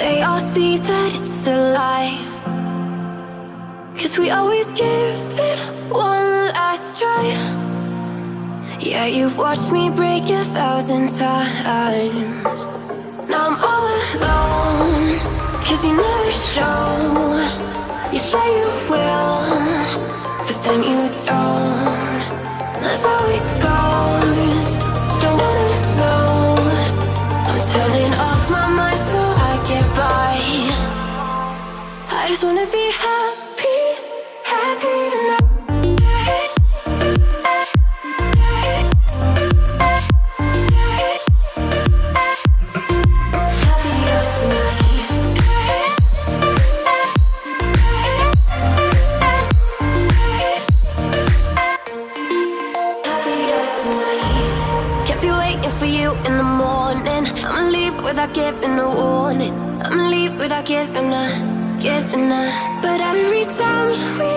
they all see that it's a lie. 'Cause we always give it one last try. Yeah, you've watched me break 1,000 times. Now I'm all alone, 'cause you never show. You say you will, but then you don't. That's how it goes. Don't wanna know. I'm turning off my mind so I get by. I just wanna be happy, happy tonight. Without giving a warning, I'ma leave without giving a. But every time we